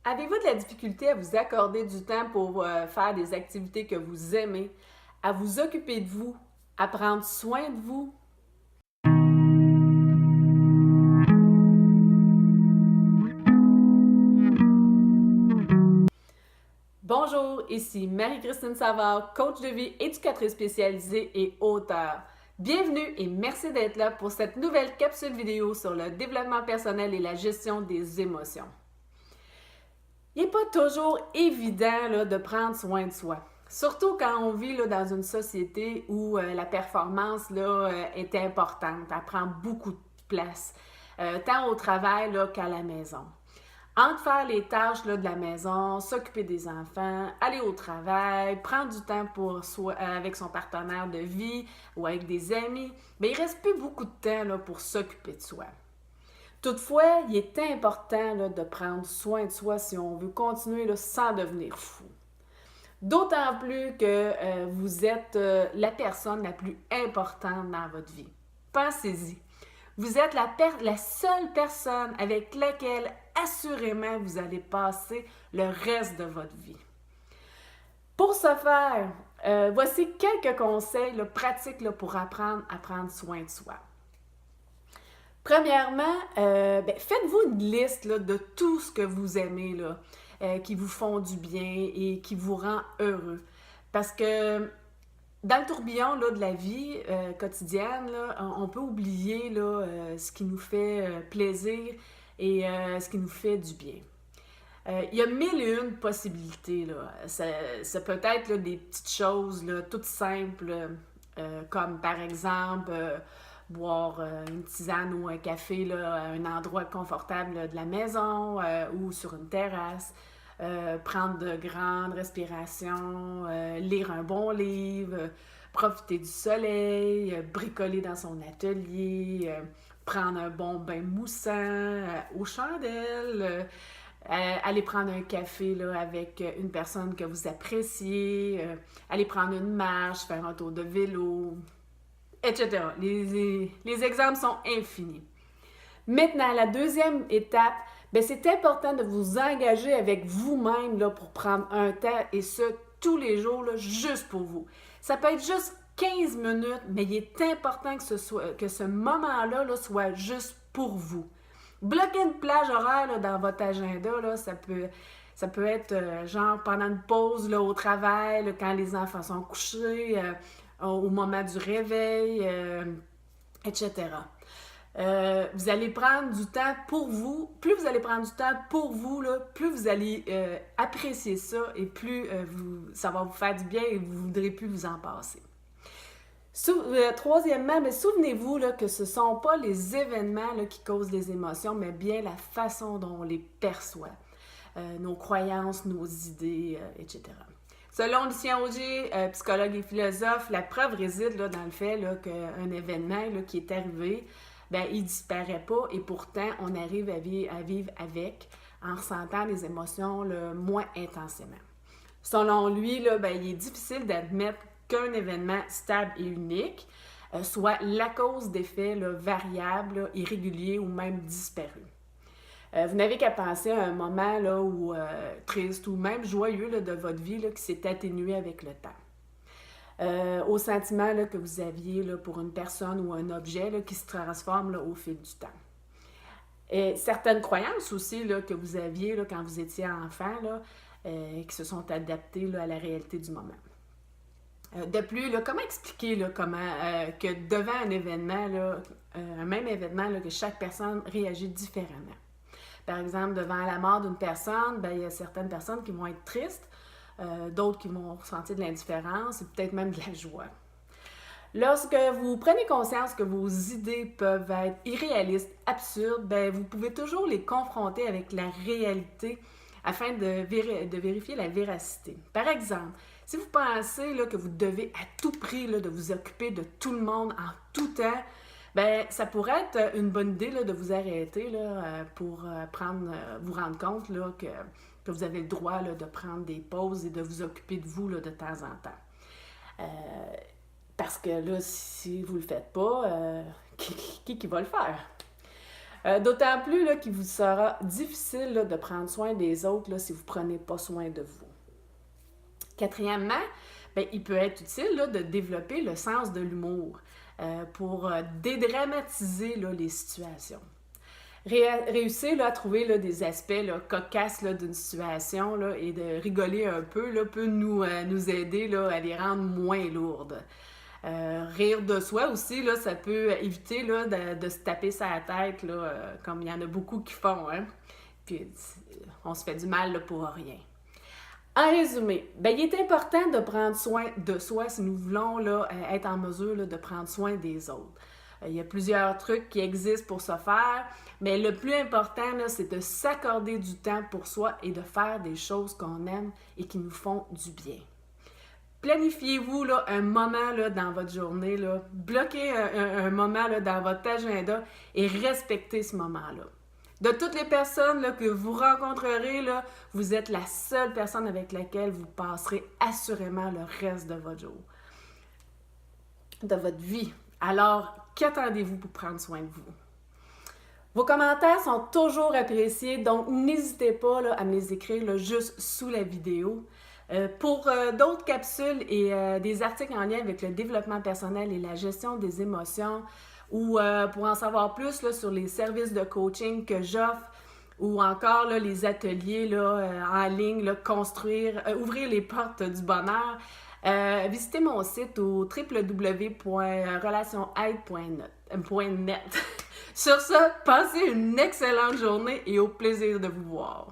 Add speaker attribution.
Speaker 1: Avez-vous de la difficulté à vous accorder du temps pour faire des activités que vous aimez, à vous occuper de vous, à prendre soin de vous? Bonjour, ici Marie-Christine Savard, coach de vie, éducatrice spécialisée et auteure. Bienvenue et merci d'être là pour cette nouvelle capsule vidéo sur le développement personnel et la gestion des émotions. Il n'est pas toujours évident là, de prendre soin de soi. Surtout quand on vit là, dans une société où la performance là, est importante, elle prend beaucoup de place, tant au travail là, qu'à la maison. Entre faire les tâches là, de la maison, s'occuper des enfants, aller au travail, prendre du temps pour soi, avec son partenaire de vie ou avec des amis, mais il ne reste plus beaucoup de temps là, pour s'occuper de soi. Toutefois, il est important là, de prendre soin de soi si on veut continuer là, sans devenir fou. D'autant plus que vous êtes la personne la plus importante dans votre vie. Pensez-y. Vous êtes la seule personne avec laquelle assurément vous allez passer le reste de votre vie. Pour ce faire, voici quelques conseils là, pratiques là, pour apprendre à prendre soin de soi. Premièrement, faites-vous une liste là, de tout ce que vous aimez, là, qui vous font du bien et qui vous rend heureux. Parce que dans le tourbillon là, de la vie quotidienne, là, on peut oublier là, ce qui nous fait plaisir et ce qui nous fait du bien. Il y a mille et une possibilités. Là. Ça peut être là, des petites choses là, toutes simples, comme par exemple boire une tisane ou un café là, à un endroit confortable là, de la maison ou sur une terrasse. Prendre de grandes respirations, lire un bon livre, profiter du soleil, bricoler dans son atelier, prendre un bon bain moussant aux chandelles, aller prendre un café là, avec une personne que vous appréciez, aller prendre une marche, faire un tour de vélo, etc. Les exemples sont infinis. Maintenant, la deuxième étape, c'est important de vous engager avec vous-même là, pour prendre un temps, et ce, tous les jours, là, juste pour vous. Ça peut être juste 15 minutes, mais il est important que ce moment-là là, soit juste pour vous. Bloquer une plage horaire là, dans votre agenda, là, ça peut être genre pendant une pause là, au travail, là, quand les enfants sont couchés, au moment du réveil, etc. Vous allez prendre du temps pour vous. Plus vous allez prendre du temps pour vous, là, plus vous allez apprécier ça et plus ça va vous faire du bien et vous ne voudrez plus vous en passer. Troisièmement, souvenez-vous là, que ce ne sont pas les événements là, qui causent les émotions, mais bien la façon dont on les perçoit. Nos croyances, nos idées, etc. Selon Lucien Auger, psychologue et philosophe, la preuve réside là, dans le fait là, qu'un événement là, qui est arrivé, il ne disparaît pas et pourtant on arrive à vivre avec en ressentant les émotions là, moins intensément. Selon lui, là, il est difficile d'admettre qu'un événement stable et unique soit la cause d'effets là, variables, là, irréguliers ou même disparus. Vous n'avez qu'à penser à un moment là, où, triste ou même joyeux là, de votre vie là, qui s'est atténué avec le temps. Au sentiment là, que vous aviez là, pour une personne ou un objet là, qui se transforme là, au fil du temps. Et certaines croyances aussi là, que vous aviez là, quand vous étiez enfant, là, qui se sont adaptées là, à la réalité du moment. De plus, là, comment expliquer là, que devant un événement, là, un même événement, là, que chaque personne réagit différemment? Par exemple, devant la mort d'une personne, il y a certaines personnes qui vont être tristes, d'autres qui vont ressentir de l'indifférence et peut-être même de la joie. Lorsque vous prenez conscience que vos idées peuvent être irréalistes, absurdes, vous pouvez toujours les confronter avec la réalité afin de vérifier la véracité. Par exemple, si vous pensez là, que vous devez à tout prix là, de vous occuper de tout le monde en tout temps, ça pourrait être une bonne idée là, de vous arrêter là, pour vous rendre compte là, que vous avez le droit là, de prendre des pauses et de vous occuper de vous là, de temps en temps. Parce que là, si vous ne le faites pas, qui va le faire? D'autant plus là, qu'il vous sera difficile là, de prendre soin des autres là, si vous ne prenez pas soin de vous. Quatrièmement, bien, il peut être utile là, de développer le sens de l'humour pour dédramatiser là, les situations. Réussir là, à trouver là, des aspects là, cocasses là, d'une situation là, et de rigoler un peu là, peut nous aider là, à les rendre moins lourdes. Rire de soi aussi, là, ça peut éviter là, de se taper sa tête, là, comme il y en a beaucoup qui font. Hein? Puis on se fait du mal là, pour rien. En résumé, ben, il est important de prendre soin de soi si nous voulons là, être en mesure là, de prendre soin des autres. Il y a plusieurs trucs qui existent pour ce faire, mais le plus important, là, c'est de s'accorder du temps pour soi et de faire des choses qu'on aime et qui nous font du bien. Planifiez-vous là, un moment là, dans votre journée, là, bloquez un moment là, dans votre agenda et respectez ce moment-là. De toutes les personnes là, que vous rencontrerez, là, vous êtes la seule personne avec laquelle vous passerez assurément le reste de votre jour, de votre vie. Alors, qu'attendez-vous pour prendre soin de vous? Vos commentaires sont toujours appréciés, donc n'hésitez pas là, à me les écrire là, juste sous la vidéo. Pour d'autres capsules et des articles en lien avec le développement personnel et la gestion des émotions, ou pour en savoir plus là, sur les services de coaching que j'offre, ou encore là, les ateliers là, en ligne, là, ouvrir les portes du bonheur, visitez mon site au www.relationaide.net. Sur ça, passez une excellente journée et au plaisir de vous voir.